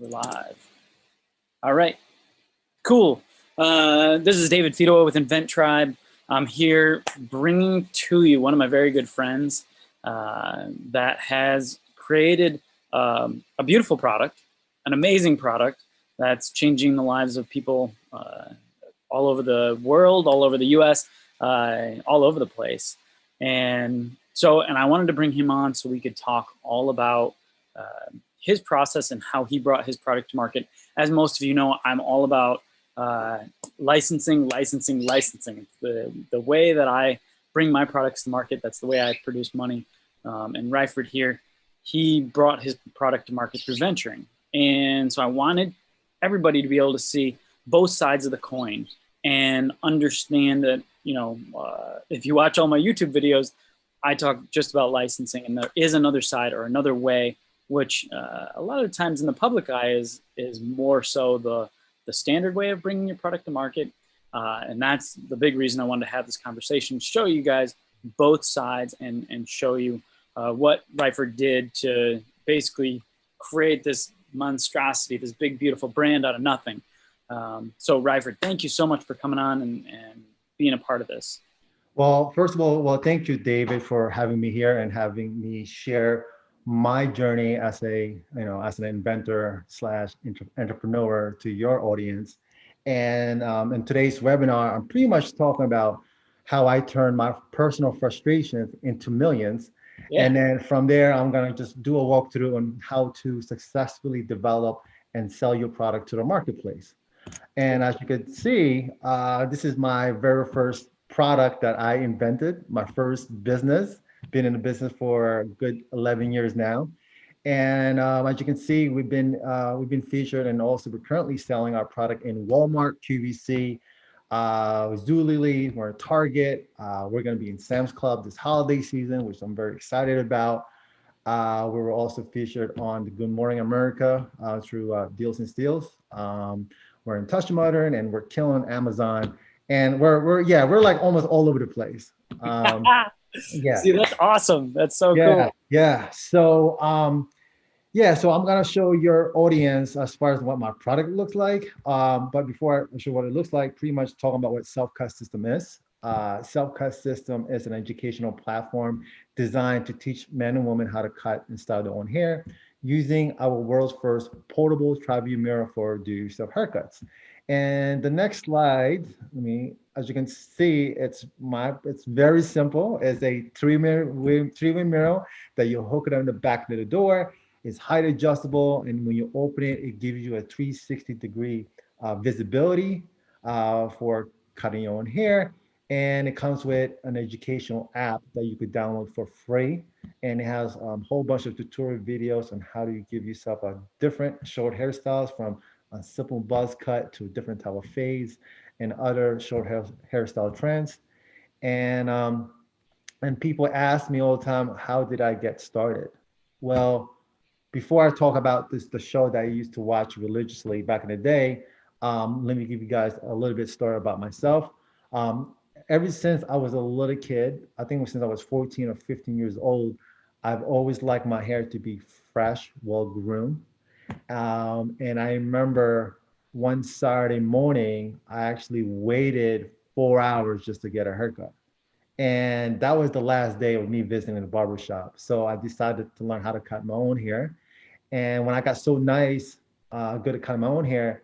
We're live. All right, cool. This is David Fidoa with Invent Tribe. I'm here bringing to you one of my very good friends that has created a beautiful product, an amazing product that's changing the lives of people all over the world, all over the US, all over the place. And I wanted to bring him on so we could talk all about his process and how he brought his product to market. As most of you know, I'm all about licensing. It's the way that I bring my products to market. That's the way I produce money. And Ryford here, he brought his product to market through venturing. And so I wanted everybody to be able to see both sides of the coin and understand that, if you watch all my YouTube videos, I talk just about licensing, and there is another side or another way, which a lot of times in the public eye is more so the standard way of bringing your product to market. And that's the big reason I wanted to have this conversation, show you guys both sides and show you what Ryford did to basically create this monstrosity, this big, beautiful brand out of nothing. So Ryford, thank you so much for coming on and being a part of this. Well, first of all, thank you, David, for having me here and having me share my journey as as an inventor slash entrepreneur to your audience. And in today's webinar, I'm pretty much talking about how I turn my personal frustrations into millions. Yeah. And then from there, I'm going to just do a walkthrough on how to successfully develop and sell your product to the marketplace. And as you can see, this is my very first product that I invented, my first business. Been in the business for a good 11 years now. And as you can see, we've been featured, and also we're currently selling our product in Walmart, QVC, Zulily, we're at Target. We're going to be in Sam's Club this holiday season, which I'm very excited about. We were also featured on the Good Morning America through Deals and Steals. We're in Touch Modern, and we're killing Amazon. And we're like almost all over the place. Yeah. See, that's awesome. That's so cool. Yeah. So so I'm gonna show your audience as far as what my product looks like. But before I show what it looks like, pretty much talking about what Self-Cut System is. Self-Cut System is an educational platform designed to teach men and women how to cut and style their own hair using our world's first portable tri-view mirror for do-yourself haircuts. And the next slide, as you can see, it's very simple. It's a three-way mirror that you hook it on the back of the door. It's height adjustable, and when you open it, it gives you a 360-degree visibility for cutting your own hair. And it comes with an educational app that you could download for free. And it has a whole bunch of tutorial videos on how to give yourself a different short hairstyles, from a simple buzz cut to a different type of fades and other short hairstyle trends. And people ask me all the time, how did I get started? Well, before I talk about the show that I used to watch religiously back in the day, let me give you guys a little bit story about myself. Ever since I was a little kid, I think since I was 14 or 15 years old, I've always liked my hair to be fresh, well groomed. And I remember one Saturday morning, I actually waited 4 hours just to get a haircut. And that was the last day of me visiting the barbershop. So I decided to learn how to cut my own hair. And when I got so good at cutting my own hair,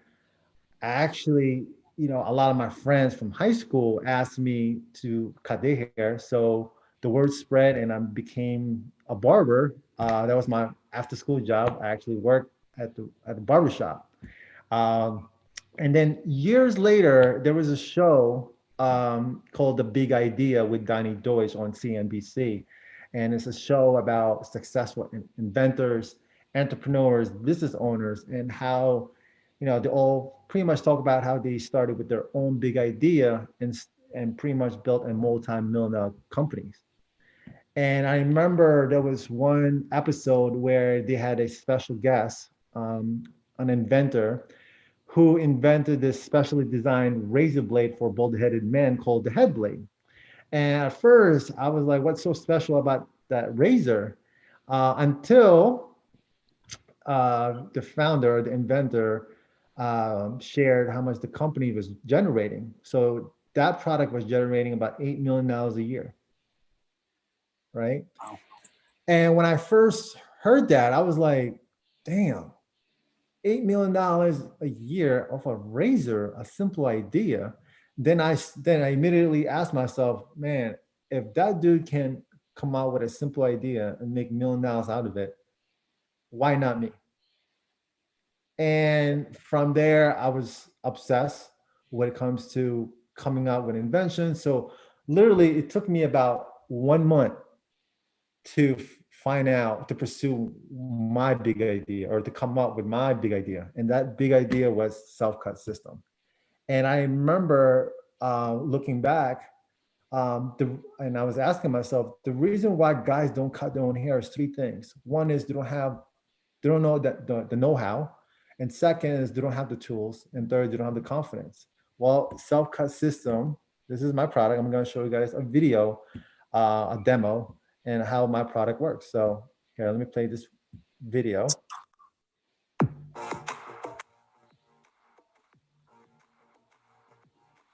I actually, a lot of my friends from high school asked me to cut their hair. So the word spread and I became a barber. That was my after school job. I actually worked at the barbershop. And then years later, there was a show called The Big Idea with Donnie Deutsch on CNBC. And it's a show about successful inventors, entrepreneurs, business owners, and how, they all pretty much talk about how they started with their own big idea and pretty much built a multi-million companies. And I remember there was one episode where they had a special guest, an inventor, who invented this specially designed razor blade for bald-headed men called the head blade. And at first, I was like, what's so special about that razor? Until the founder, the inventor, shared how much the company was generating. So that product was generating about $8 million a year, right? Wow. And when I first heard that, I was like, damn, $8 million a year off a razor, a simple idea. Then I immediately asked myself, man, if that dude can come out with a simple idea and make $1 million out of it, why not me? And from there, I was obsessed when it comes to coming out with inventions. So literally, it took me about 1 month to find out, to pursue my big idea or to come up with my big idea. And that big idea was self-cut system. And I remember looking back, and I was asking myself, the reason why guys don't cut their own hair is three things. One is they don't know that the know-how. And second is they don't have the tools. And third, they don't have the confidence. Well, self-cut system, this is my product. I'm going to show you guys a video, a demo, and how my product works. So here, let me play this video.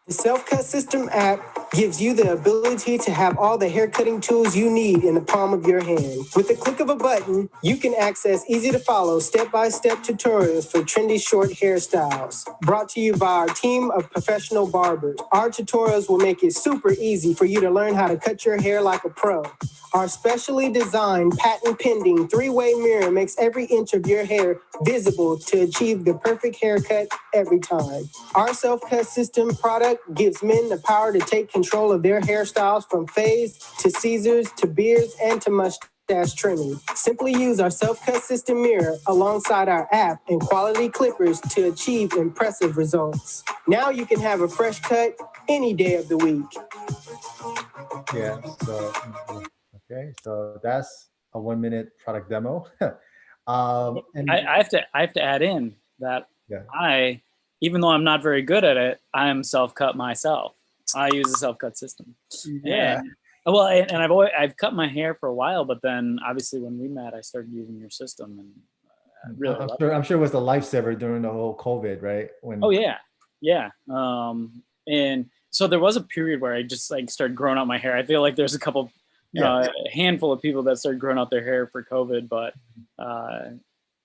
The Self-Cut System app gives you the ability to have all the hair cutting tools you need in the palm of your hand. With the click of a button, you can access easy-to-follow step-by-step tutorials for trendy short hairstyles. Brought to you by our team of professional barbers. Our tutorials will make it super easy for you to learn how to cut your hair like a pro. Our specially designed, patent-pending three-way mirror makes every inch of your hair visible to achieve the perfect haircut every time. Our Self-Cut System product gives men the power to take control of their hairstyles from fades to Caesars to beards and to mustache trimming. Simply use our Self-Cut System mirror alongside our app and quality clippers to achieve impressive results. Now you can have a fresh cut any day of the week. Yeah, so, okay, so that's a 1-minute product demo. And I have to add in that yeah. Even though I'm not very good at it, I'm self-cut myself. I use a self-cut system. Yeah. And I've cut my hair for a while, but then obviously when we met, I started using your system, and really I'm sure it was a lifesaver during the whole COVID, right? Oh yeah. And so there was a period where I just like started growing out my hair. I feel like there's a handful of people that started growing out their hair for COVID, but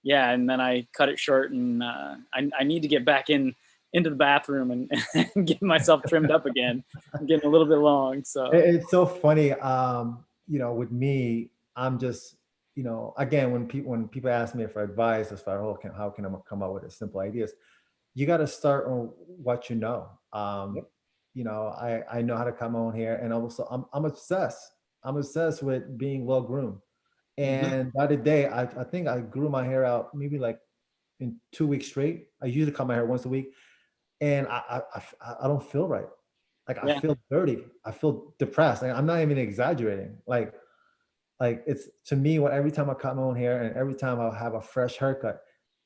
yeah, and then I cut it short, and I need to get back into the bathroom and get myself trimmed up again. I'm getting a little bit long. So it's so funny. With me, I'm just, again, when people ask me for advice as far as how can I come up with simple ideas, you got to start on what you know. I know how to cut my own hair, and also I'm obsessed. I'm obsessed with being well groomed. And by the day, I think I grew my hair out maybe like in 2 weeks straight. I usually cut my hair once a week, and I don't feel right. Like I feel dirty. I feel depressed. I'm not even exaggerating. Like it's, to me, when every time I cut my own hair and every time I have a fresh haircut,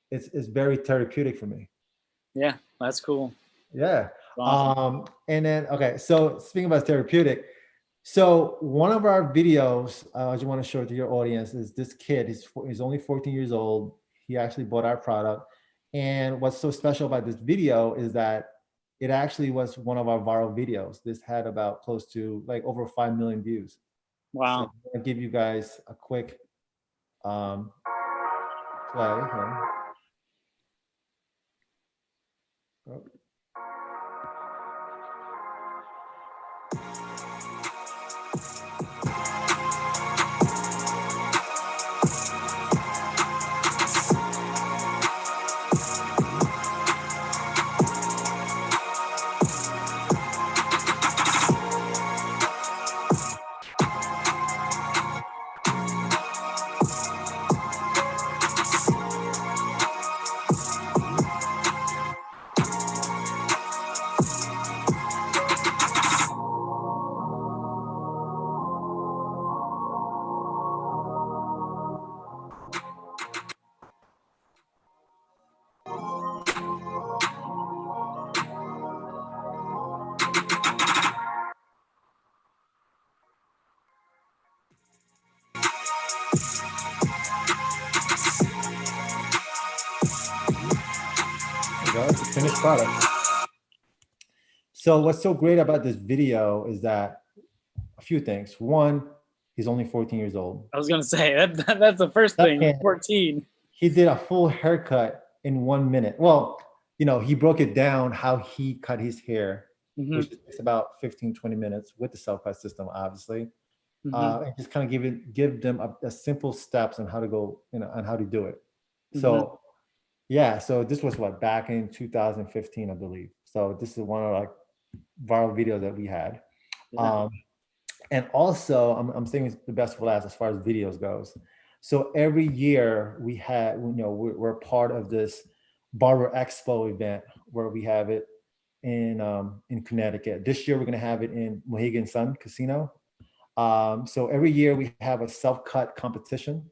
it's very therapeutic for me. Yeah, that's cool. Yeah. Awesome. And then, okay, so speaking about therapeutic, so one of our videos, I just want to show it to your audience, is this kid. He's only 14 years old. He actually bought our product. And what's so special about this video is that it actually was one of our viral videos. This had about close to like over 5 million views. Wow. So I'll give you guys a quick play here. Oh. finished product. So what's so great about this video is that a few things. One, he's only 14 years old. I was gonna say that's the first thing. 14. He did a full haircut in 1 minute. Well, you know, he broke it down how he cut his hair, which takes about 15, 20 minutes with the self-cut system, obviously. And just kind of give them a simple steps on how to go, you know, on how to do it. So yeah, so this was what, back in 2015, I believe. So this is one of like viral videos that we had. And also I'm saying the best for last as far as videos goes. So every year we had, you know, we're part of this Barber Expo event where we have it in Connecticut. This year we're going to have it in Mohegan Sun Casino. So every year we have a self-cut competition,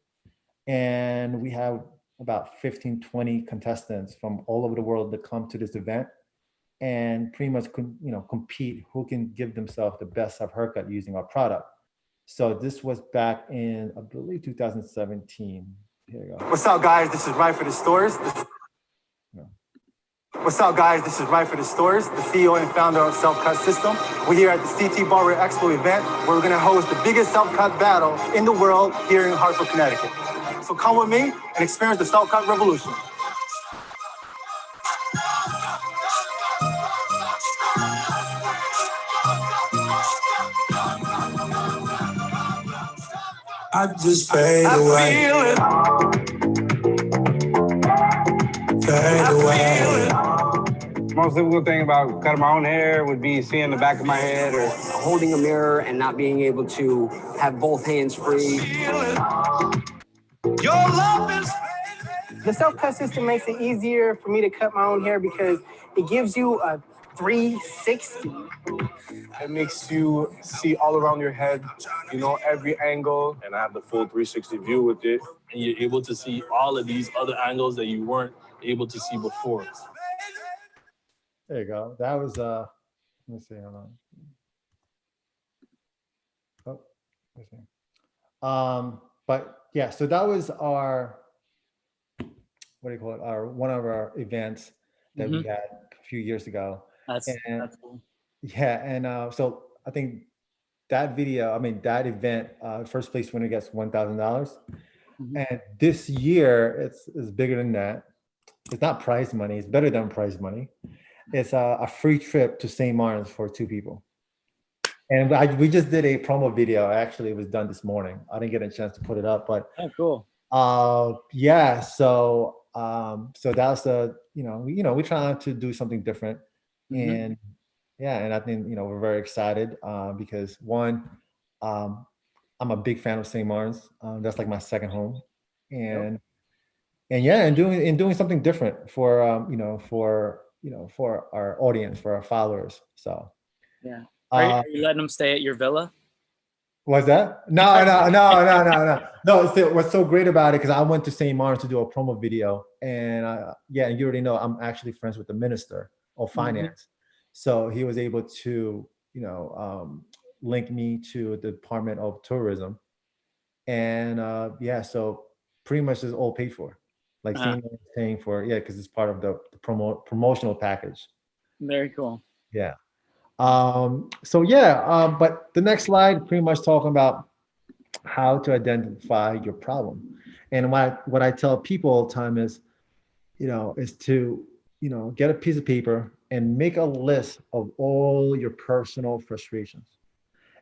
and we have about 15, 20 contestants from all over the world that come to this event and pretty much, you know, compete who can give themselves the best haircut using our product. So this was back in, I believe, 2017. Here you go. What's up, guys? This is Right for the Stores. What's up, guys? This is Right for the Stores, the CEO and founder of Self-Cut System. We're here at the CT Barber Expo event, where we're going to host the biggest self-cut battle in the world here in Hartford, Connecticut. So come with me and experience the self-cut revolution. I just fade away. Fade away. Most difficult thing about cutting my own hair would be seeing the back of my head, or holding a mirror and not being able to have both hands free. Your love is The self-cut system makes it easier for me to cut my own hair because it gives you a 360. It makes you see all around your head, you know, every angle. And I have the full 360 view with it. And you're able to see all of these other angles that you weren't able to see before. There you go. That was, let me see, hold on. Oh, let me see. But yeah, so that was our, what do you call it? One of our events that we had a few years ago. That's cool. Yeah, and so I think that video, I mean, that event, first place winner gets $1,000. And this year, it's bigger than that. It's not prize money. It's better than prize money. It's a free trip to St. Martin's for 2 people. And we just did a promo video. Actually, it was done this morning. I didn't get a chance to put it up, but oh, cool. Yeah. So so that's we're trying to do something different, and yeah, and I think we're very excited because one, I'm a big fan of St. Martin's. That's like my second home, and yeah, and doing something different for for our audience, for our followers. So yeah, are you letting them stay at your villa? Was that? No. What's so great about it, because I went to St. Martin's to do a promo video, and yeah, and you already know I'm actually friends with the minister of finance, so he was able to link me to the Department of Tourism, and yeah, so pretty much it's all paid for, like St. Martin's paying for, yeah, because it's part of the promotional package. Very cool. Yeah. So yeah, but the next slide pretty much talking about how to identify your problem. And what I tell people all the time is, is to, get a piece of paper and make a list of all your personal frustrations.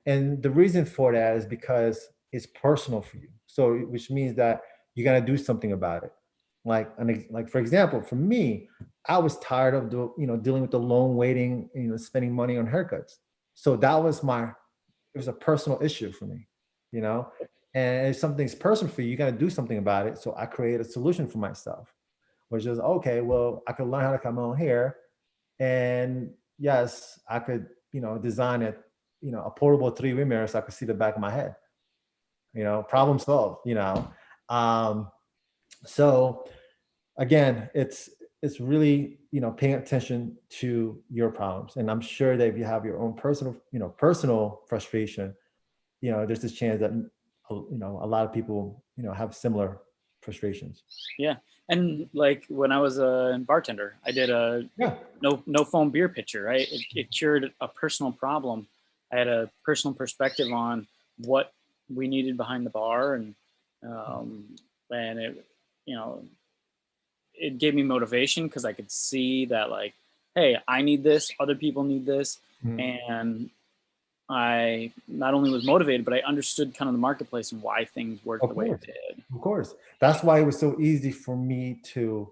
And the reason for that is because it's personal for you. So, which means that you got to do something about it. Like for example, for me, I was tired of dealing with the long waiting, spending money on haircuts. So that was it was a personal issue for me, and if something's personal for you, you got to do something about it. So I created a solution for myself, which is, okay, well, I could learn how to cut my own hair, and yes, I could, design it, a portable 3-way mirror so I could see the back of my head, problem solved, so again, it's really, paying attention to your problems. And I'm sure that if you have your own personal frustration, there's this chance that, a lot of people, have similar frustrations. Yeah. And like when I was a bartender, I did a no foam beer pitcher, right? It cured a personal problem. I had a personal perspective on what we needed behind the bar, and it, you know, it gave me motivation because I could see that, like, hey, I need this, other people need this, and I not only was motivated, but I understood kind of the marketplace and why things worked the way it did. Of course. That's why it was so easy for me to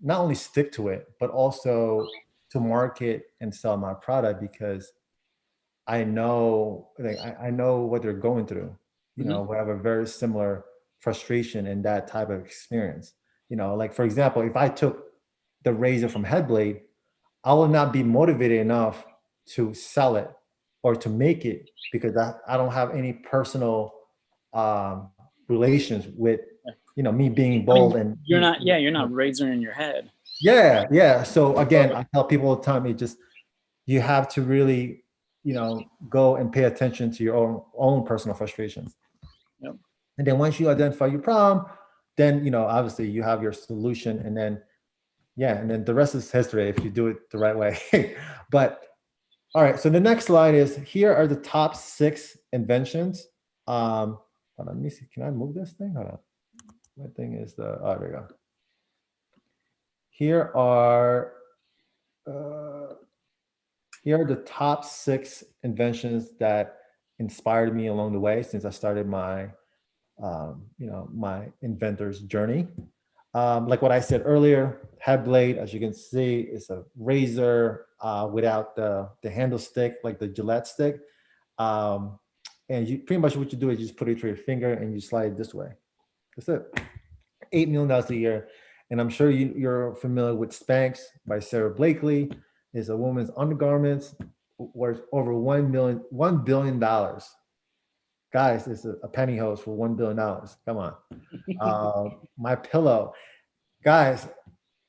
not only stick to it, but also to market and sell my product, because I know, like, I know what they're going through. You know, we have a very similar frustration in that type of experience. You know, like, for example, if I took the razor from Headblade, I will not be motivated enough to sell it or to make it, because I don't have any personal relations with, you know, me being bold. And you're not razoring your head. Yeah. So again, I tell people all the time, you have to really, you know, go and pay attention to your own personal frustrations. Yep. And then once you identify your problem, then, you know, obviously you have your solution, and then the rest is history if you do it the right way. But all right, so the next slide is, here are the top 6 inventions. Hold on, let me see. Can I move this thing? Hold on. My thing is there we go. Here are the top 6 inventions that inspired me along the way since I started my, my inventor's journey. Like what I said earlier, Headblade, as you can see, is a razor without the handle stick, like the Gillette stick. And you pretty much, what you do is you just put it through your finger and you slide it this way. That's it. $8 million a year. And I'm sure you're familiar with Spanx by Sarah Blakely. It's a woman's undergarments worth over $1 billion. Guys, it's a pantyhose for $1 billion. Come on. My pillow. Guys,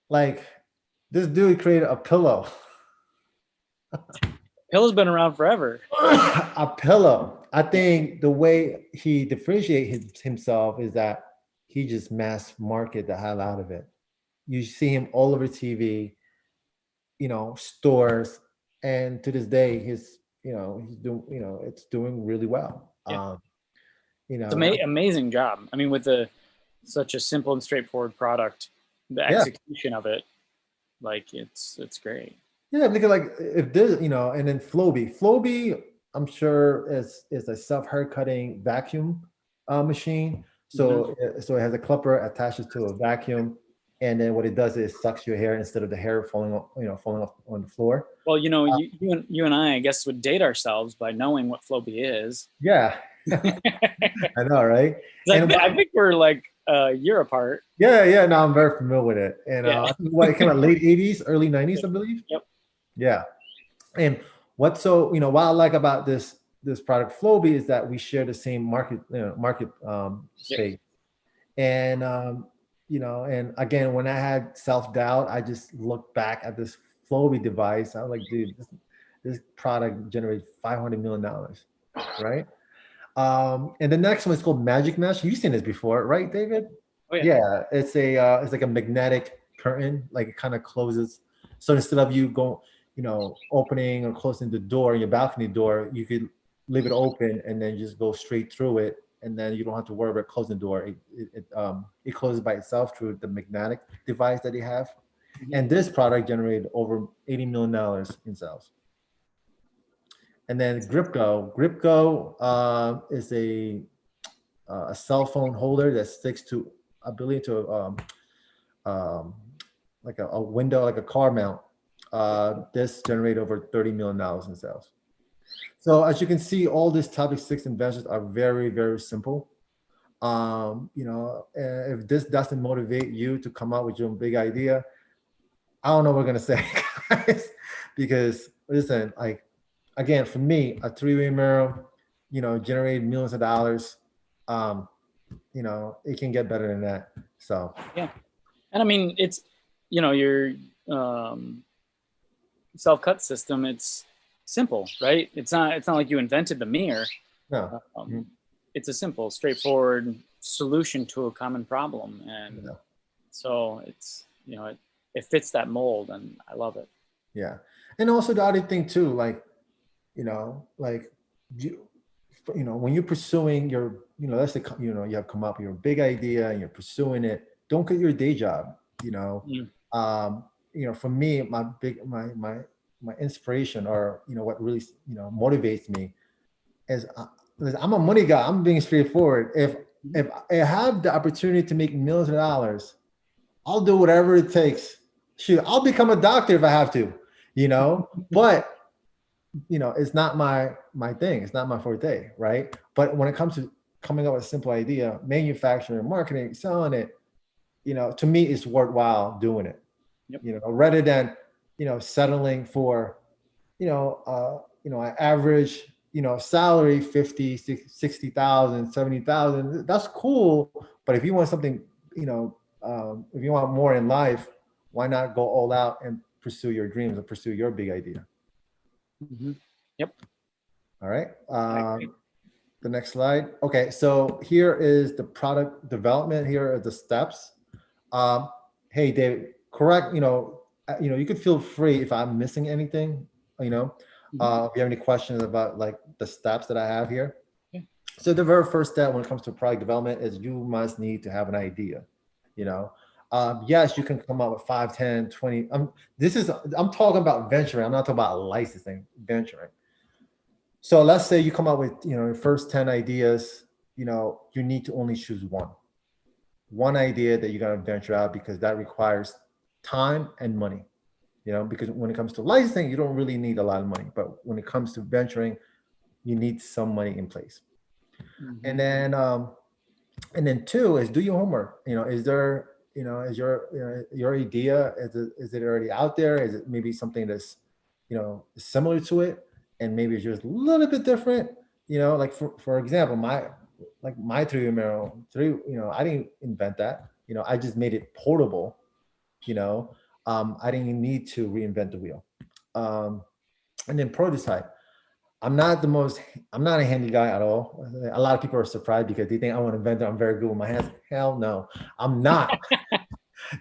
like, this dude created a pillow. Pillow's been around forever. A pillow. I think the way he differentiates himself is that he just mass market the hell out of it. You see him all over TV, you know, stores, and to this day, he's doing, it's doing really well. Yeah. It's amazing job. I mean, with such a simple and straightforward product, the execution of it, like, it's great. Yeah, because like, if there's, and then Flowbee, I'm sure is a self-hair cutting vacuum machine. So it has a clipper attaches to a vacuum, and then what it does is sucks your hair instead of the hair falling off on the floor. Well, you and I guess would date ourselves by knowing what Flowbee is. Yeah, I know, right? I think we're like a year apart. Yeah. No, I'm very familiar with it, and it came out late '80s, early '90s, I believe. Yep. Yeah, and what I like about this product Flowbee is that we share the same market space, and and again, when I had self-doubt, I just looked back at this Flowbee device. I was like, dude, this product generated $500 million, right? And the next one is called Magic Mesh. You've seen this before, right, David? Oh, yeah. Yeah, it's like a magnetic curtain, like it kind of closes. So instead of you opening or closing the door, your balcony door, you could leave it open and then just go straight through it, and then you don't have to worry about closing the door. It closes by itself through the magnetic device that they have. And this product generated over $80 million in sales. And then GripGo is a cell phone holder that sticks to, I believe, to like a window, like a car mount. This generated over $30 million in sales. So as you can see, all these topic 6 inventions are very, very simple. If this doesn't motivate you to come out with your big idea, I don't know what we're gonna say, guys. Because listen, like, again, for me, a 3-way mirror, generated millions of dollars. It can get better than that. So yeah, and I mean, it's your self-cut system. It's simple, right? It's not like you invented the mirror. No. It's a simple, straightforward solution to a common problem. And Yeah. so it's, you know, it fits that mold, and I love it. Yeah. And also the other thing too, like, like when you're pursuing your, let's say, you have come up with your big idea and you're pursuing it, don't quit your day job, Mm. For me, my inspiration, or, what really, motivates me is, listen, I'm a money guy. I'm being straightforward. If I have the opportunity to make millions of dollars, I'll do whatever it takes. Shoot, I'll become a doctor if I have to, but it's not my thing. It's not my forte, right? But when it comes to coming up with a simple idea, manufacturing, marketing, selling it, to me, it's worthwhile doing it. Yep. Rather than settling for an average salary, 50, 60,000, 70,000. That's cool, but if you want something, if you want more in life, why not go all out and pursue your dreams and pursue your big idea? Mm-hmm. Yep. All right. The next slide. Okay, so here is the product development. Here are the steps. Hey, David, correct. You could feel free if I'm missing anything. If you have any questions about like the steps that I have here. Yeah. So the very first step when it comes to product development is you must need to have an idea. Yes, you can come up with 5, 10, 20. I'm talking about venturing. I'm not talking about licensing, venturing. So let's say you come up with, your first 10 ideas, you need to only choose one idea that you're going to venture out, because that requires time and money, because when it comes to licensing, you don't really need a lot of money, but when it comes to venturing, you need some money in place. And then 2 is do your homework. Is there, is your idea, is it already out there? Is it maybe something that's, similar to it? And maybe it's just a little bit different, like for example, my 3-wheel Camaro, I didn't invent that. I just made it portable. I didn't need to reinvent the wheel. And then prototype. I'm not a handy guy at all. A lot of people are surprised because they think I'm an inventor. I'm very good with my hands. Hell no, I'm not.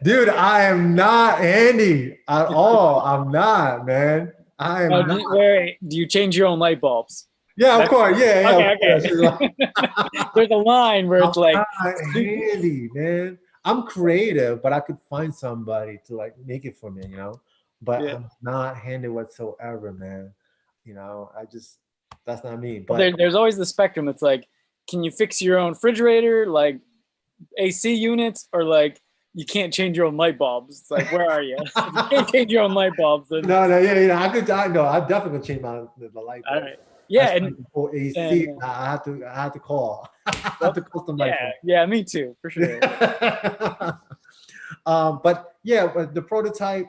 Dude, I am not handy at all. I'm not, man. I am not. Wait, do you change your own light bulbs? Yeah, of course. Yeah. Okay. There's a line where it's like, not handy, man. I'm creative, but I could find somebody to like make it for me, But I'm not handy whatsoever, man. That's not me. But there's always the spectrum. It's like, can you fix your own refrigerator, like AC units, or like you can't change your own light bulbs? It's like, where are you? You can't change your own light bulbs. Then... No, yeah. I definitely could change the light bulbs. All right. Yeah, and AC, I have to call. I have to custom light bulb. Yeah, me too, for sure. But the prototype,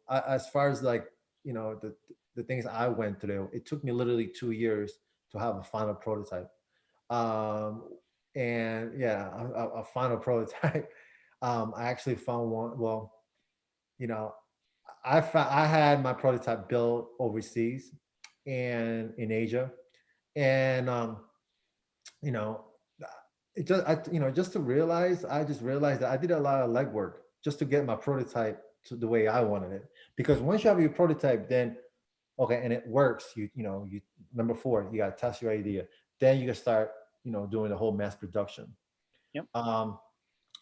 as far as like, the things I went through, it took me literally 2 years to have a final prototype. And a final prototype. I actually found one. Well, I had my prototype built overseas and in Asia, and just to realize, I just realized that I did a lot of legwork just to get my prototype to the way I wanted it. Because once you have your prototype, then okay, and it works. You number 4, you got to test your idea. Then you can start doing the whole mass production. Yep.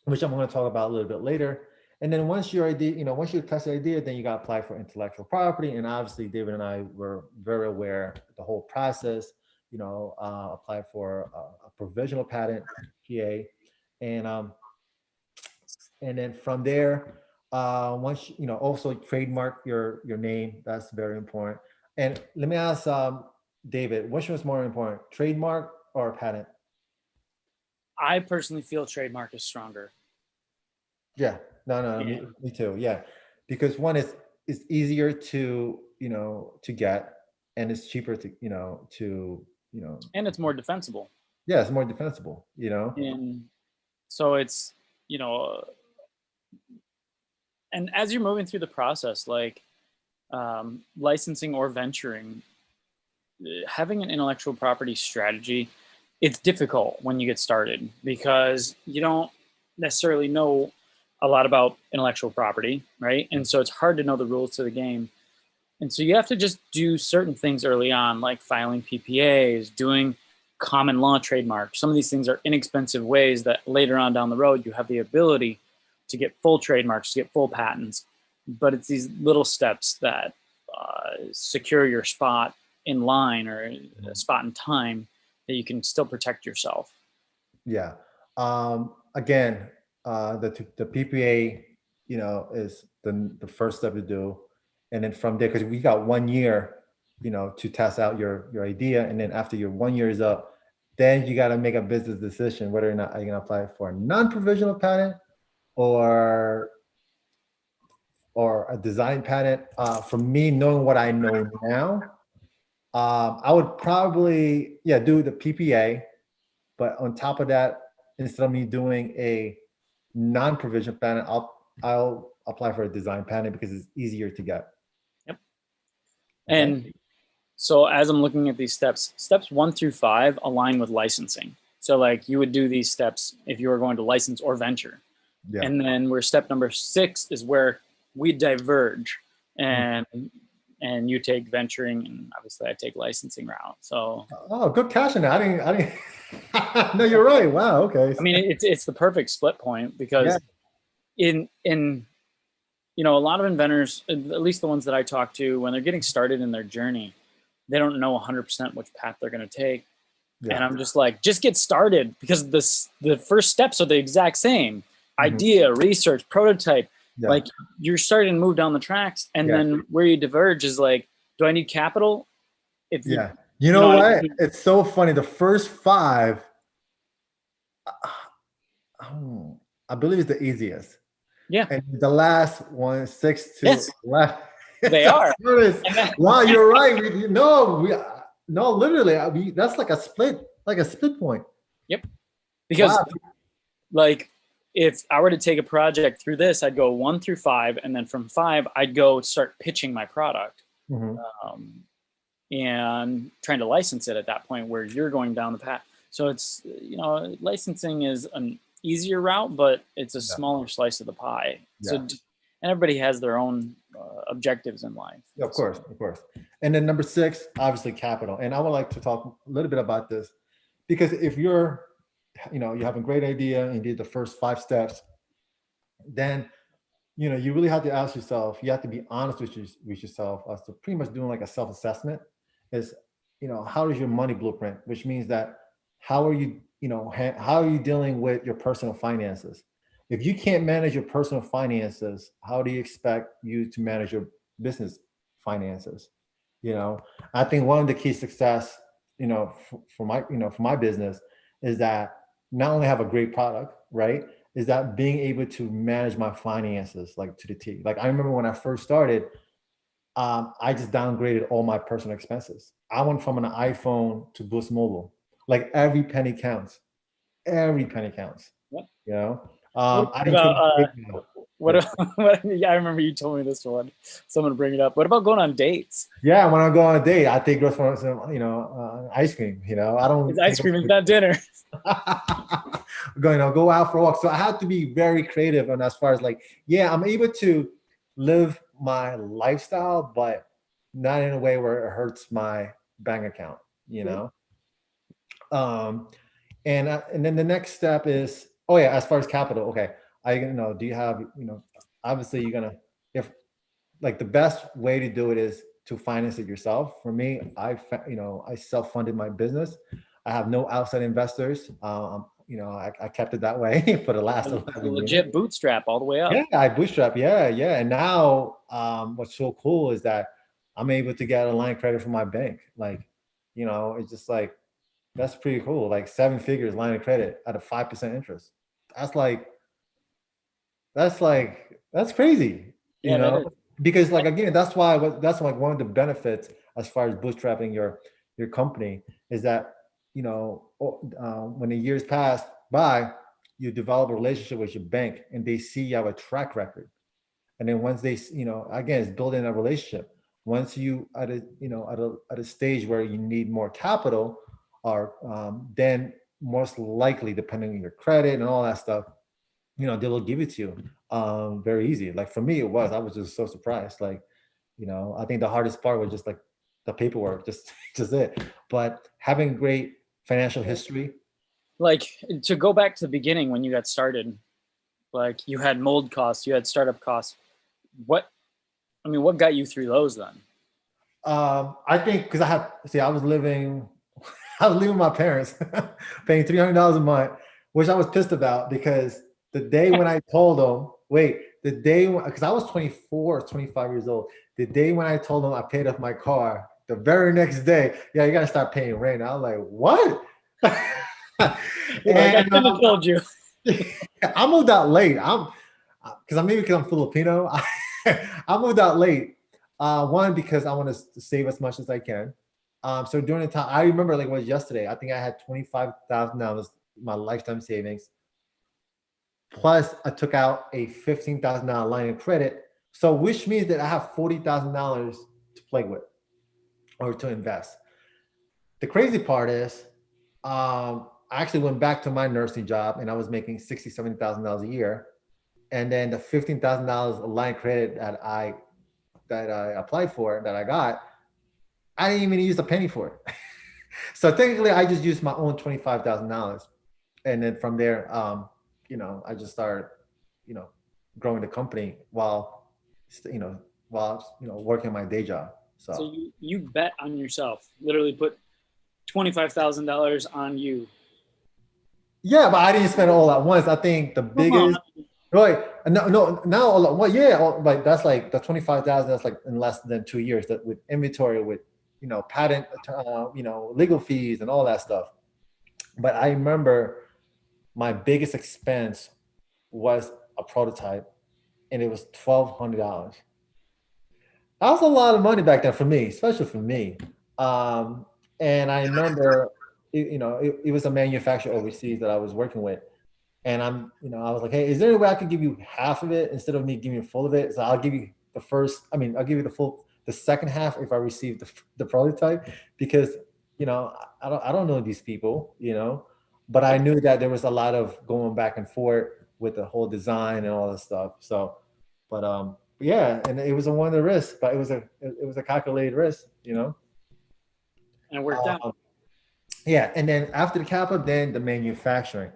Which I'm going to talk about a little bit later. And then once your idea, once you test the idea, then you got to apply for intellectual property. And obviously, David and I were very aware of the whole process. Apply for a provisional patent, PA, and then from there, once also trademark your name. That's very important. And let me ask David, which was more important, trademark or patent? I personally feel trademark is stronger. Yeah, no, yeah. Me too. Yeah, because one is easier to to get, and it's cheaper to and it's more defensible. Yeah, it's more defensible. And so it's and as you're moving through the process, like licensing or venturing, having an intellectual property strategy it's difficult when you get started because you don't necessarily know a lot about intellectual property, right? And so it's hard to know the rules to the game. And so you have to just do certain things early on, like filing PPAs, doing common law trademarks. Some of these things are inexpensive ways that later on down the road you have the ability to get full trademarks, to get full patents. But it's these little steps that secure your spot in line or a spot in time that you can still protect yourself. Yeah. Again, the PPA, is the first step to do, and then from there, because we got 1 year, to test out your idea, and then after your 1 year is up, then you got to make a business decision whether or not you're gonna apply for a non-provisional patent or a design patent. For me, knowing what I know now, I would probably do the PPA, but on top of that, instead of me doing a non-provisional patent, I'll apply for a design patent because it's easier to get. Yep. And so as I'm looking at these steps 1 through 5 align with licensing. So like you would do these steps if you were going to license or venture. Yeah. And then where step number 6 is where we diverge and you take venturing and obviously I take licensing route. So good catch in that. I didn't no, you're right. Wow, okay. I mean it's the perfect split point because in a lot of inventors, at least the ones that I talk to, when they're getting started in their journey, they don't know 100% which path they're going to take. Yeah. And I'm just like, just get started because the first steps are the exact same. Idea, research, prototype. Yeah. Like you're starting to move down the tracks, and then where you diverge is like, do I need capital? If you know what? It's so funny. The first 5, I believe is the easiest. Yeah. And the last one, 6 to left. They are. Wow, you're right. No, literally, that's like a split point. Yep. Because like if I were to take a project through this, I'd go 1 through 5, and then from 5, I'd go start pitching my product and trying to license it at that point where you're going down the path. So it's, licensing is an easier route, but it's a smaller slice of the pie. Yeah. So, and everybody has their own objectives in life. Yeah, of course. And then number 6, obviously capital. And I would like to talk a little bit about this because if you're you have a great idea and you did the first 5 steps, then you really have to ask yourself, you have to be honest with yourself as to pretty much doing like a self-assessment is, how is your money blueprint, which means that how are you dealing with your personal finances? If you can't manage your personal finances, how do you expect you to manage your business finances? I think one of the key success, for my business is that not only have a great product, right? Is that being able to manage my finances like to the T. Like I remember when I first started, I just downgraded all my personal expenses. I went from an iPhone to Boost Mobile. Like every penny counts. Every penny counts. Yep. I remember you told me this one. Someone bring it up. What about going on dates? Yeah, when I go on a date, I take girls for some, ice cream. I don't. It's ice cream is not dinner. Go out for a walk. So I have to be very creative, and as far as like, I'm able to live my lifestyle, but not in a way where it hurts my bank account. And then the next step is, as far as capital, okay. Do you have, obviously you're gonna, if like the best way to do it is to finance it yourself. For me, I self-funded my business. I have no outside investors. I kept it that way for the last 11 years. Legit bootstrap all the way up. Yeah, I bootstrap. Yeah. And now what's so cool is that I'm able to get a line of credit from my bank. Like, it's just like, that's pretty cool. Like 7 figures line of credit at a 5% interest. That's crazy, because like, again, that's like one of the benefits as far as bootstrapping your company is that, when the years pass by, you develop a relationship with your bank and they see you have a track record. And then once they, again, it's building a relationship. Once you at a stage where you need more capital, or then most likely, depending on your credit and all that stuff, they will give it to you very easy. Like for me, I was just so surprised. Like, I think the hardest part was just like the paperwork, just just it. But having great financial history. Like, to go back to the beginning when you got started, like you had mold costs, you had startup costs. What got you through those then? I think because I was living with my parents, paying $300 a month, which I was pissed about because the day when I told them, because I was 24, 25 years old, the day when I told them I paid off my car, the very next day, yeah, you gotta start paying rent. I was like, what? I couldn't have told you. I moved out late. Because I'm Filipino. I moved out late. One, because I want to save as much as I can. So during the time, I remember like it was yesterday. I think I had $25,000, my lifetime savings. Plus, I took out a $15,000 line of credit. So, which means that I have $40,000 to play with or to invest. The crazy part is, I actually went back to my nursing job and I was making $60,000, $70,000 a year. And then the $15,000 line of credit that I applied for, that I got, I didn't even use a penny for it. So technically, I just used my own $25,000, and then from there, I just started, growing the company while working my day job. So you bet on yourself. Literally put $25,000 on you. Yeah, but I didn't spend it all at once. I think the biggest. Right. No, now, well, yeah, like that's like the 25,000, that's like in less than 2 years, that with inventory, with, patent, legal fees and all that stuff. But I remember my biggest expense was a prototype, and it was $1,200. That was a lot of money back then for me, especially for me. And I remember, it was a manufacturer overseas that I was working with. And I was like, hey, is there any way I could give you half of it instead of me giving you full of it? So I'll give you I'll give you the second half if I receive the prototype, because, I don't know these people, but I knew that there was a lot of going back and forth with the whole design and all this stuff. So, but yeah, and it was one of the risks, but it was a calculated risk, And it worked out. Yeah, and then after the capital, then the manufacturing.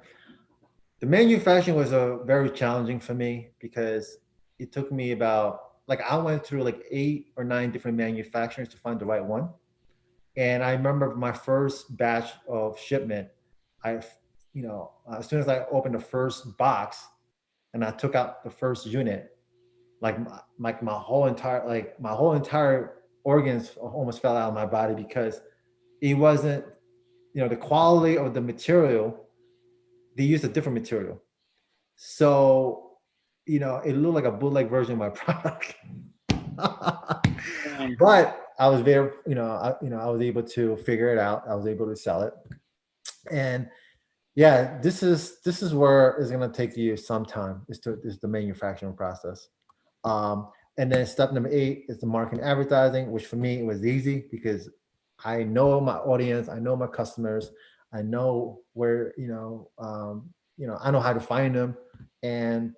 The manufacturing was very challenging for me because it took me I went through like 8 or 9 different manufacturers to find the right one. And I remember my first batch of shipment, as soon as I opened the first box and I took out the first unit, my whole entire organs almost fell out of my body, because it wasn't, the quality of the material. They used a different material. So, it looked like a bootleg version of my product. But I was very, I was able to figure it out. I was able to sell it. And yeah, this is where it's going to take you some time, is the manufacturing process. And then step number 8 is the marketing and advertising, which for me, it was easy because I know my audience, I know my customers, I know where, I know how to find them, and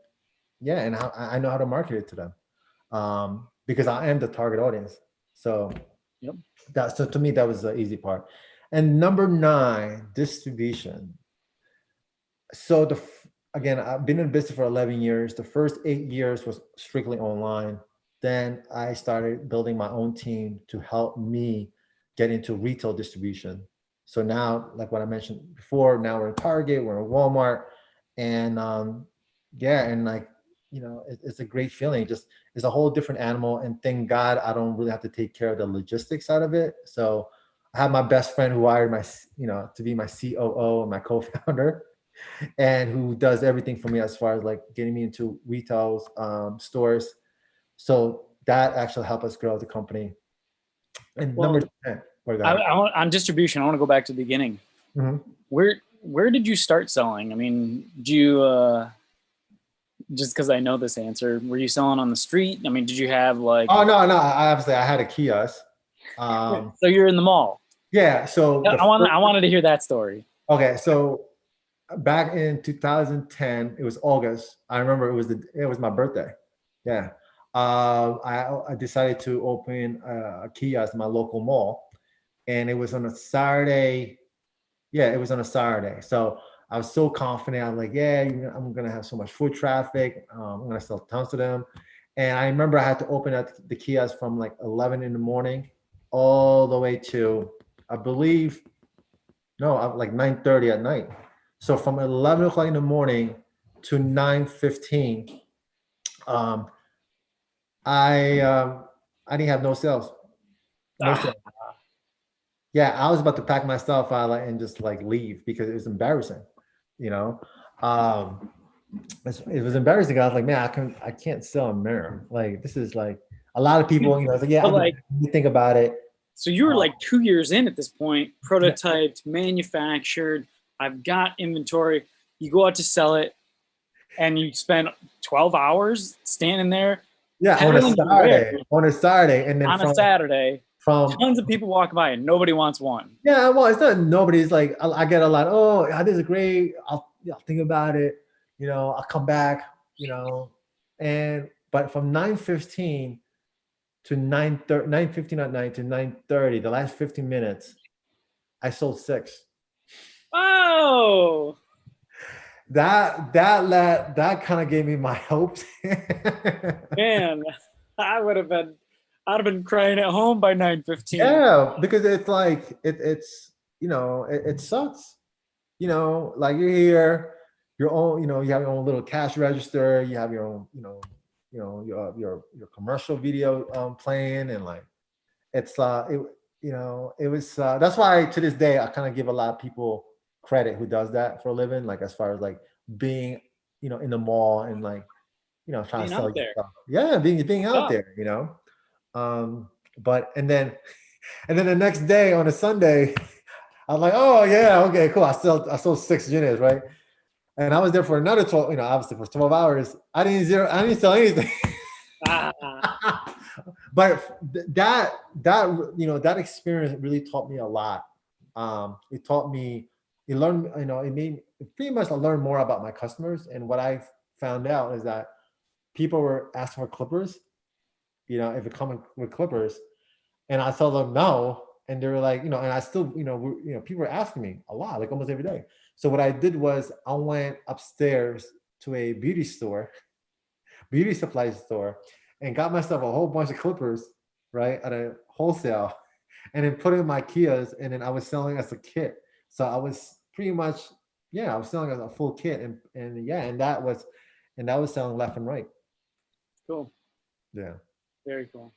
yeah, and I know how to market it to them, because I am the target audience. So, yep. So to me, that was the easy part. And number 9, distribution. So again, I've been in business for 11 years. The first 8 years was strictly online. Then I started building my own team to help me get into retail distribution. So now, like what I mentioned before, now we're in Target, we're in Walmart, and it's a great feeling. Just, it's a whole different animal, and thank God I don't really have to take care of the logistics side of it. So I have my best friend who hired to be my COO and my co-founder, and who does everything for me as far as like getting me into retail stores. So that actually helped us grow the company. And number 10. On distribution, I want to go back to the beginning. Mm-hmm. Where did you start selling? I mean, do you just because I know this answer, were you selling on the street? I mean, did you have like? Oh no, obviously I had a kiosk. So you're in the mall. Yeah. So I wanted to hear that story. okay. So back in 2010, it was August. I remember it was my birthday. Yeah. I decided to open a kiosk in my local mall, and it was on a Saturday. Yeah, it was on a Saturday. So I was so confident. I'm like, yeah, I'm gonna have so much foot traffic. I'm gonna sell tons of them. And I remember I had to open up the kiosk from like 11 in the morning all the way to, I believe, no, like 9:30 at night. So from 11 o'clock in the morning to 9:15, um, I didn't have no sales. No Ah, sales. Yeah, I was about to pack my stuff out and just like leave because it was embarrassing, you know. Um, it was embarrassing. I was like, man, I can't sell a mirror. Like this is like a lot of people, it's like, yeah, but like, you think about it. so you were like 2 years in at this point, Yeah, prototyped, manufactured. I've got inventory. You go out to sell it, and you spend 12 hours standing there yeah, peddling your wares On a Saturday, and then on a Saturday. from Tons of people walk by, and nobody wants one. yeah, well, it's not nobody's like I get a lot. Oh, yeah, this is great. I'll think about it. I'll come back. And but from 9:15 to 9:30, 9:15 at night to 9:30, the last 15 minutes, I sold 6. Oh, That kind of gave me my hopes. man, I'd have been crying at home by 9:15. Yeah, because it's like it's it sucks. Like you're here, your own, you have your own little cash register, you have your own, your commercial video playing, and like it's it was that's why to this day I kind of give a lot of people credit who does that for a living, like as far as like being in the mall and like trying Being to sell out your there. stuff. Yeah, being out Yeah. there. But and then the next day on a Sunday, I was like, oh yeah, okay, cool. I sold 6 units, right? And I was there for another 12, obviously for 12 hours. I didn't sell anything. Ah, But that experience really taught me a lot. It taught me, it pretty much I learned more about my customers. And what I found out is that people were asking for clippers, if it come with clippers, and I told them no, and they were like, and I still, people were asking me a lot, like almost every day. So what I did was I went upstairs to a beauty supply store, and got myself a whole bunch of clippers, right, at a wholesale, and then put it in my Kias, and then I was selling as a kit. So I was pretty much, yeah, I was selling as a full kit, and yeah, and that was selling left and right. cool. Yeah. Very cool.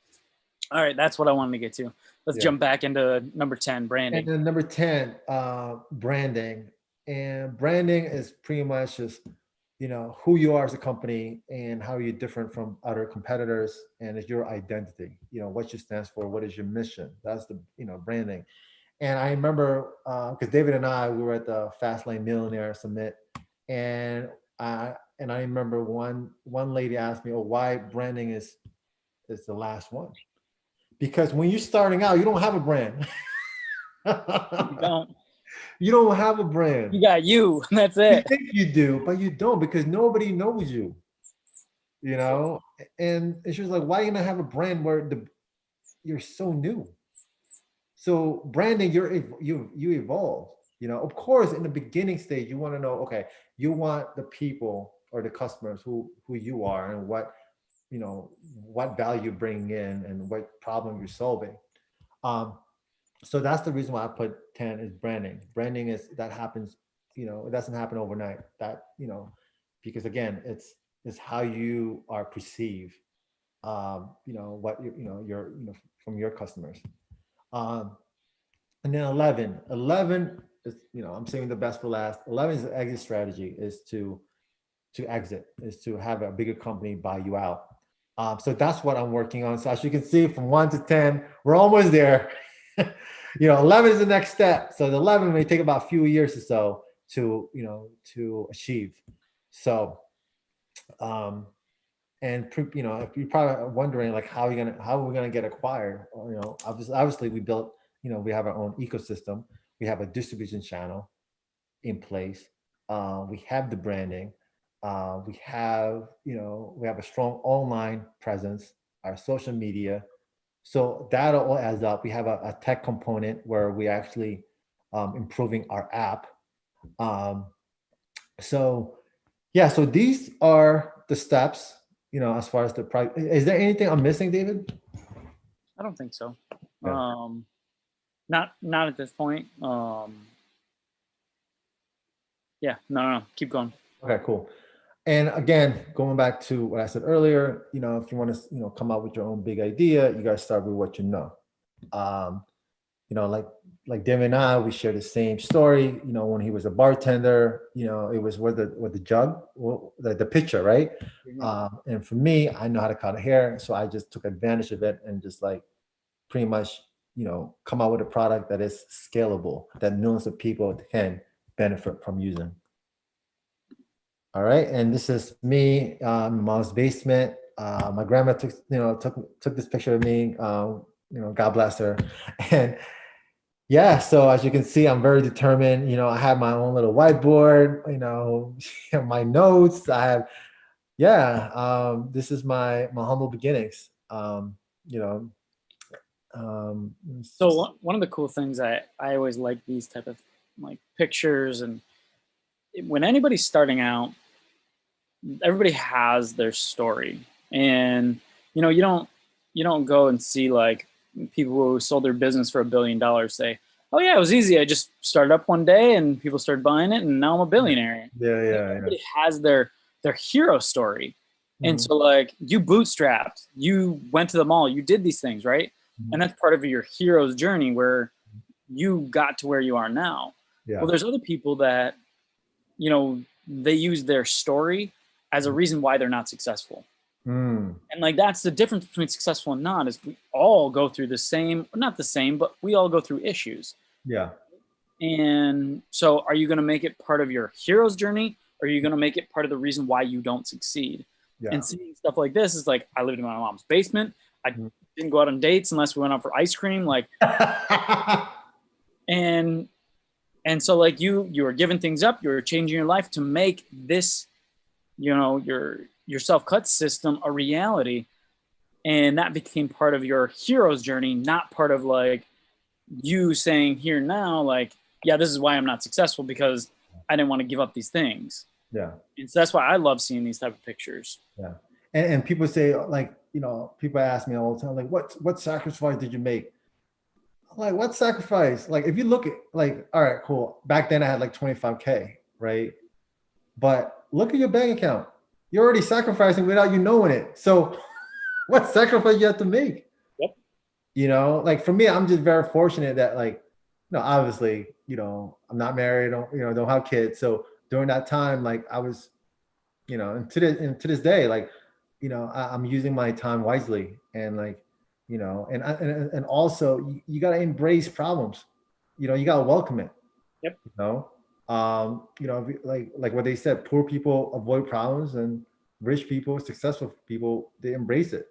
All right, that's what I wanted to get to. Let's Yeah. jump back into number 10, branding. And then number 10, branding. And branding is pretty much just, who you are as a company and how you're different from other competitors, and it's your identity, what you stand for, what is your mission. That's the, branding. And I remember, because David and I, we were at the Fastlane Millionaire Summit, and I remember one lady asked me, oh, why branding is the last one. Because when you're starting out, you don't have a brand. You don't. You don't have a brand. You got you. That's You it. think you do, but you don't, because nobody knows you. And she was like, why are you gonna have a brand where you're so new? So branding, you evolve. Of course, in the beginning stage, you want to know, okay, you want the people or the customers who you are, and what value you're bringing in, and what problem you're solving. So that's the reason why I put 10 is branding. Branding that happens, it doesn't happen overnight. That, because again, it's how you are perceived, what your from your customers. And then 11 is, I'm saving the best for last. 11 is the exit strategy, is to exit, is to have a bigger company buy you out. So that's what I'm working on. So as you can see, from 1 to 10, we're almost there. 11 is the next step. So the 11 may take about a few years or so to achieve. So, and if you're probably wondering, like, how are we gonna get acquired? Obviously we built we have our own ecosystem. We have a distribution channel in place. We have the branding. We have a strong online presence, our social media. So that all adds up. We have a tech component where we actually improving our app. Um, so yeah, so these are the steps, as far as the product. Is there anything I'm missing, David? I don't think so. Yeah. Not at this point. Yeah, no, keep going. Okay, cool. And again, going back to what I said earlier, if you want to, come up with your own big idea, you got to start with what you know. Um, like David and I, we share the same story. When he was a bartender, it was with the jug, the pitcher, right? And for me, I know how to cut hair, so I just took advantage of it and just like pretty much, come out with a product that is scalable, that millions of people can benefit from using. All right, and this is me, mom's basement. My grandma took this picture of me. God bless her. And yeah, so as you can see, I'm very determined. I have my own little whiteboard. My notes. I have, this is my humble beginnings. So one of the cool things I always like these type of like pictures, and when anybody's starting out, everybody has their story, and you don't go and see like people who sold their business for $1 billion say, oh yeah, it was easy, I just started up one day and people started buying it and now I'm a billionaire. Everybody has their hero story. And so like you bootstrapped, you went to the mall, you did these things, right? And that's part of your hero's journey where you got to where you are now. Well, there's other people that they use their story as a reason why they're not successful. And like that's the difference between successful and not, is we all go through the same, not the same, but we all go through issues. And so are you going to make it part of your hero's journey, or are you going to make it part of the reason why you don't succeed? And seeing stuff like this is like, I lived in my mom's basement. I didn't go out on dates unless we went out for ice cream. Like, and so like you were giving things up, you were changing your life to make this, your self-cut system a reality. And that became part of your hero's journey, not part of like you saying here now, like, yeah, this is why I'm not successful, because I didn't want to give up these things. And so that's why I love seeing these type of pictures. And people say like, people ask me all the time, like, what sacrifice did you make? I'm like, what sacrifice? Like, if you look at like, all right, cool. Back then I had like 25K, right? But look at your bank account. You're already sacrificing without you knowing it. So what sacrifice you have to make? Like for me, I'm just very fortunate that like, obviously, I'm not married, don't have kids. So during that time, like I was, and to this day, like, I'm using my time wisely, and like, and also you got to embrace problems. You got to welcome it. Like what they said, poor people avoid problems, and rich people, successful people, they embrace it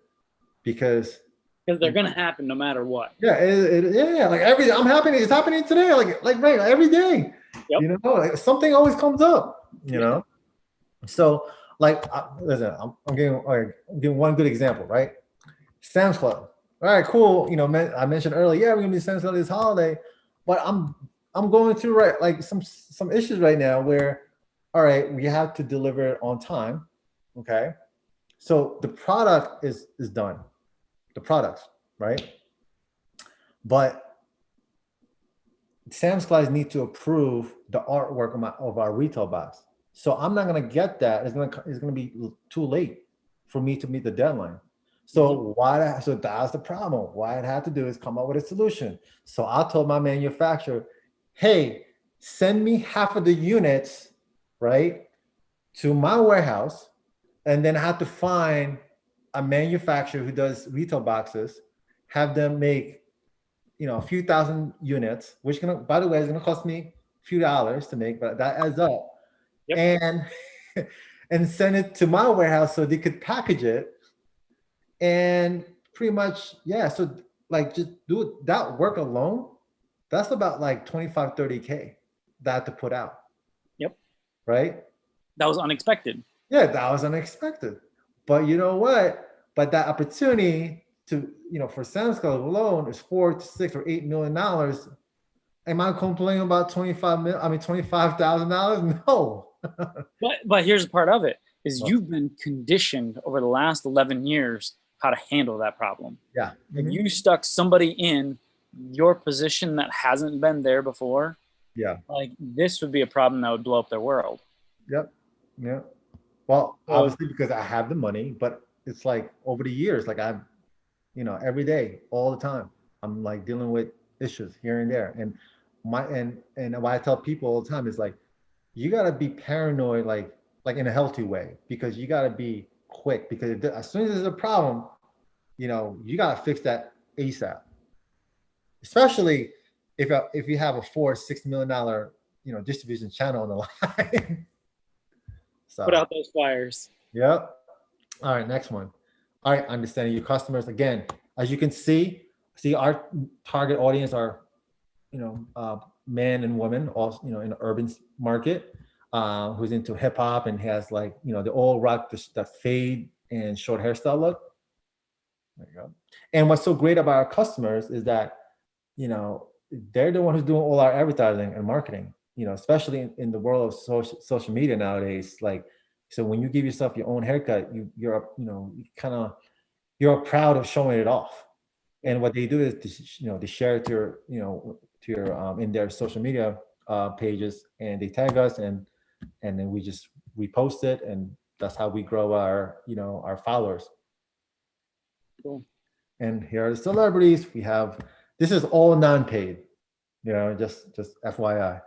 because they're gonna happen no matter what. Like I'm happy it's happening today, like right, every day. Like something always comes up. So like, listen, I'm giving one good example, right? Sam's Club. All right, cool. I mentioned earlier, we're gonna be Sam's Club this holiday, but I'm going through like some issues right now where, all right, we have to deliver it on time. Okay, so the product is done, the products, right? But Sam's Club need to approve the artwork of our retail box. So I'm not gonna get that. It's gonna be too late for me to meet the deadline. So so that's the problem. What I had to do is come up with a solution. So I told my manufacturer, hey, send me half of the units, right, to my warehouse, and then I have to find a manufacturer who does retail boxes, have them make, a few thousand units, which by the way, is gonna cost me a few dollars to make, but that adds up. And send it to my warehouse so they could package it. And pretty much, so like just do that work alone That's about like 25, 30K that to put out. Yep. Right? That was unexpected. Yeah, that was unexpected. But you know what? But that opportunity to, for Sam's Club alone is $4 to $6 or $8 million. Am I complaining about $25,000? No. But here's part of it is you've been conditioned over the last 11 years how to handle that problem. Yeah. If you stuck somebody in your position that hasn't been there before, yeah, like this would be a problem that would blow up their world. Yep. Yeah. Well, obviously because I have the money, but it's like over the years, like I've, every day, all the time, I'm like dealing with issues here and there. And and what I tell people all the time is like, you gotta be paranoid, like in a healthy way, because you gotta be quick, because as soon as there's a problem, you gotta fix that ASAP. Especially if you have a $4-6 million distribution channel on the line. So put out those fires. Yep. All right, next one. All right, understanding your customers. Again, as you can see our target audience are, men and women, all in the urban market, who's into hip hop and has like, they all rock that fade and short hairstyle look. There you go. And what's so great about our customers is that, they're the one who's doing all our advertising and marketing. Especially in the world of social media nowadays. Like, so when you give yourself your own haircut, you're proud of showing it off. And what they do is, they share it to your in their social media pages, and they tag us, and then we just repost it, and that's how we grow our our followers. Cool. And here are the celebrities we have. This is all non-paid, just FYI.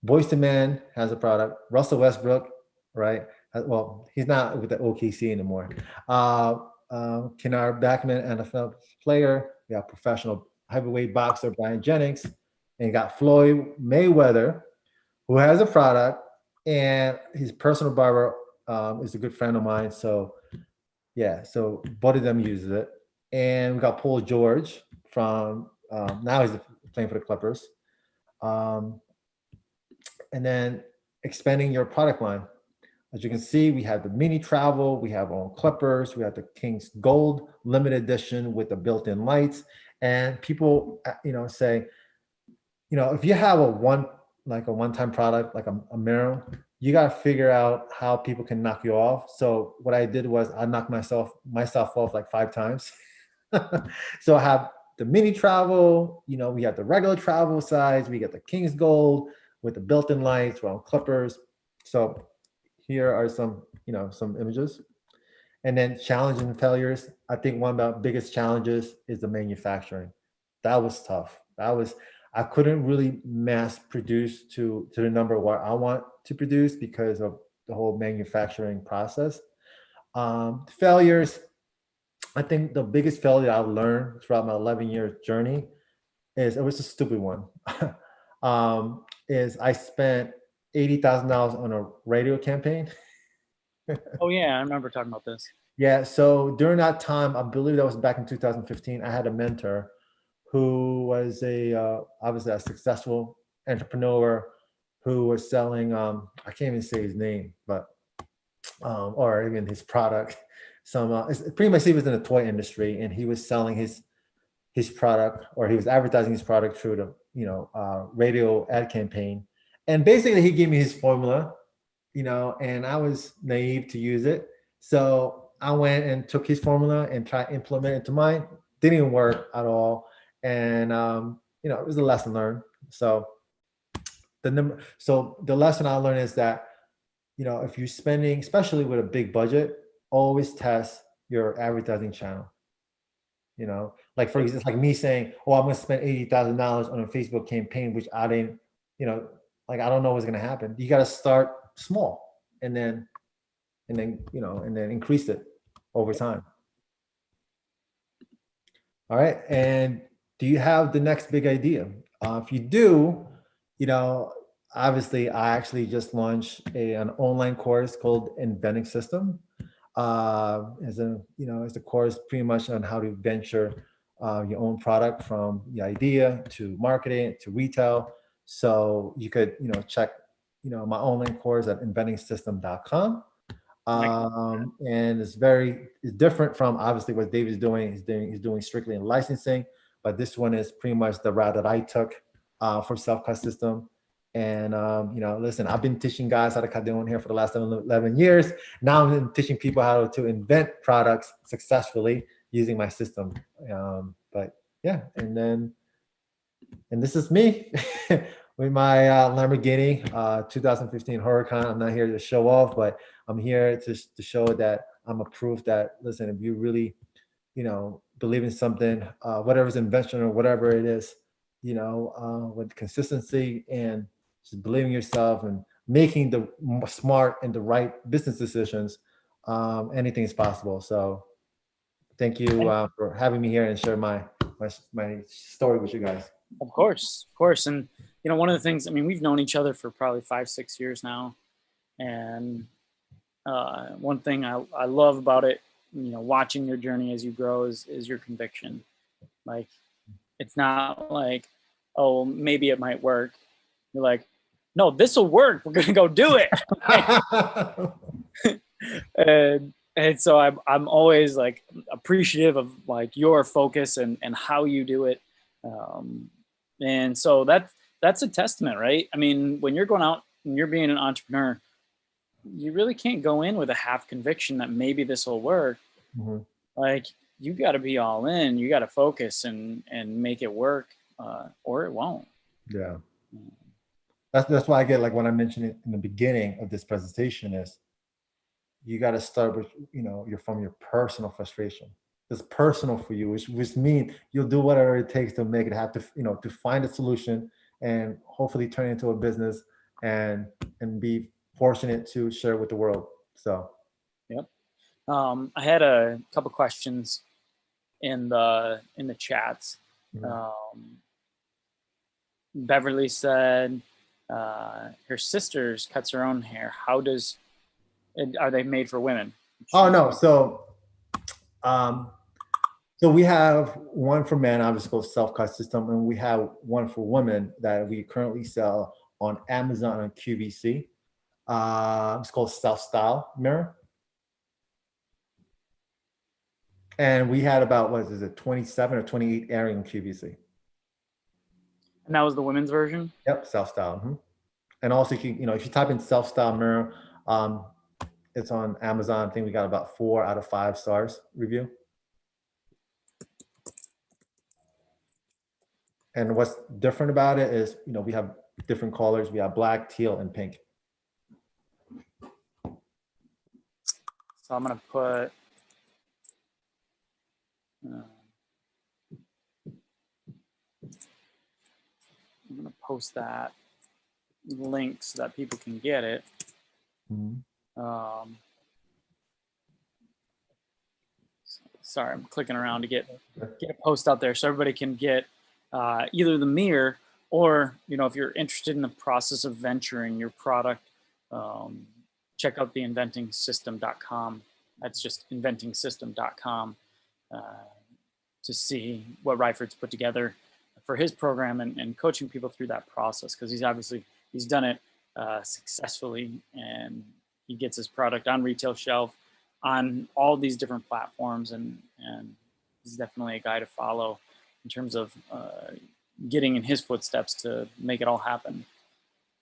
Boyz II Men has a product. Russell Westbrook, right? Well, he's not with the OKC anymore. Kennard Backman, NFL player. We got professional heavyweight boxer Brian Jennings, and you got Floyd Mayweather, who has a product, and his personal barber is a good friend of mine. So, yeah, so both of them uses it. And we got Paul George from now he's playing for the Clippers. And then expanding your product line. As you can see, we have the mini travel, we have our own clippers, we have the King's Gold limited edition with the built-in lights. And people, say, if you have a one-time product, like a mirror, you got to figure out how people can knock you off. So what I did was I knocked myself off like 5 times. So I have the mini travel, we have the regular travel size, we get the King's Gold with the built-in lights, we're on clippers. So here are some images. And then challenges and failures. I think one of the biggest challenges is the manufacturing. That was tough. I couldn't really mass produce to the number what I want to produce because of the whole manufacturing process. Failures. I think the biggest failure I learned throughout my 11-year journey is, it was a stupid one. Is I spent $80,000 on a radio campaign. Oh yeah, I remember talking about this. Yeah, so during that time, I believe that was back in 2015, I had a mentor who was obviously a successful entrepreneur who was selling, I can't even say his name, but, or even his product. Pretty much he was in the toy industry, and he was selling his product, or he was advertising his product through the radio ad campaign. And basically he gave me his formula, and I was naive to use it. So I went and took his formula and tried to implement it to mine. Didn't work at all. And it was a lesson learned. So the lesson I learned is that, if you're spending, especially with a big budget, always test your advertising channel. Like for example, like me saying, "Oh, I'm going to spend $80,000 on a Facebook campaign," which I didn't, like I don't know what's going to happen. You got to start small, and then increase it over time. All right, and do you have the next big idea? If you do, obviously I actually just launched an online course called Inventing System. As a course pretty much on how to venture your own product from the idea to marketing to retail. So you could, check, my online course at inventingsystem.com. And it's different from obviously what David's doing. He's doing strictly in licensing, but this one is pretty much the route that I took for self-cut system. And, listen, I've been teaching guys how to cut their own hair for the last 11 years. Now I'm teaching people how to invent products successfully using my system. But yeah, and this is me with my Lamborghini 2015 Huracan. I'm not here to show off, but I'm here to show that I'm a proof that, listen, if you really, believe in something, whatever's invention or whatever it is, with consistency and just believing yourself and making the smart and the right business decisions, anything is possible. So thank you for having me here and share my story with you guys. Of course. And, one of the things, we've known each other for probably 5-6 years now. And one thing I love about it, watching your journey as you grow is your conviction. Like, it's not like, oh, maybe it might work. You're like, no, this will work. We're going to go do it. And so I'm always like appreciative of like your focus and how you do it. And so that's a testament, right? When you're going out and you're being an entrepreneur, you really can't go in with a half conviction that maybe this will work. Mm-hmm. Like, you got to be all in. You got to focus and make it work, or it won't. Yeah. That's why I get, like, when I mentioned it in the beginning of this presentation, is you got to start with, you're from your personal frustration. It's personal for you, which means you'll do whatever it takes to make it happen, to find a solution and hopefully turn it into a business and be fortunate to share with the world. So, yep. I had a couple questions in the chats. Mm-hmm. Beverly said her sister's cuts her own hair. Are they made for women? Oh no, so we have one for men, obviously called self-cut system, and we have one for women that we currently sell on Amazon and QVC. It's called self-style mirror. And we had about, 27 or 28 airing on QVC. And that was the women's version? Yep, self-style. Mm-hmm. And also, if you type in self-style mirror, it's on Amazon. I think we got about 4 out of 5 stars review. And what's different about it is, we have different colors. We have black, teal, and pink. So I'm going to put, I'm going to post that link so that people can get it. Mm-hmm. Sorry, I'm clicking around to get a post out there so everybody can get either the mirror or, if you're interested in the process of venturing your product, check out the inventingsystem.com. That's just inventingsystem.com to see what Ryford's put together for his program and coaching people through that process, because he's done it successfully, and he gets his product on retail shelf on all these different platforms, and he's definitely a guy to follow in terms of getting in his footsteps to make it all happen.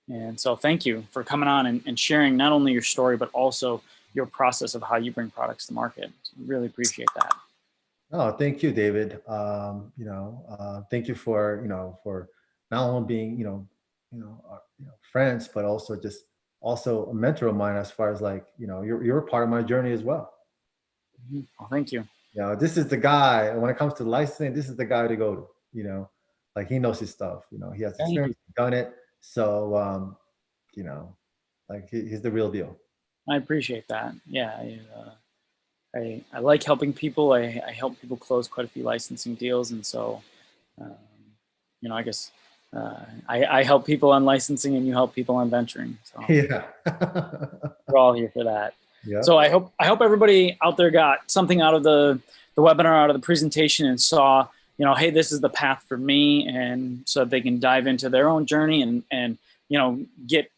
And so thank you for coming on and sharing not only your story, but also your process of how you bring products to market. Really appreciate that. Oh, thank you, David. Thank you for not only being, friends, but also a mentor of mine, as far as you're a part of my journey as well. Well, thank you. This is the guy, when it comes to licensing, this is the guy to go to, he knows his stuff, he has experience, done it. So, he's the real deal. I appreciate that. Yeah. I like helping people. I help people close quite a few licensing deals. And so, I guess I help people on licensing and you help people on venturing. So yeah, we're all here for that. Yeah. So I hope everybody out there got something out of the webinar, out of the presentation, and saw you know, hey, this is the path for me, and so they can dive into their own journey and you know, get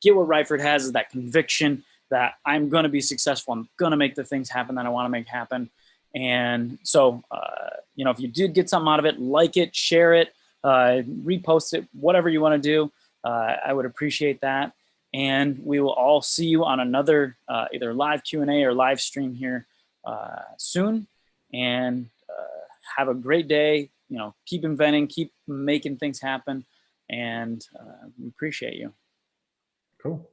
what Ryford has is that conviction that I'm going to be successful. I'm going to make the things happen that I want to make happen. And so, you know, if you did get something out of it, like it, share it, repost it, whatever you want to do. I would appreciate that. And we will all see you on another either live Q&A or live stream here soon. And have a great day. You know, keep inventing, keep making things happen. And we appreciate you. Cool.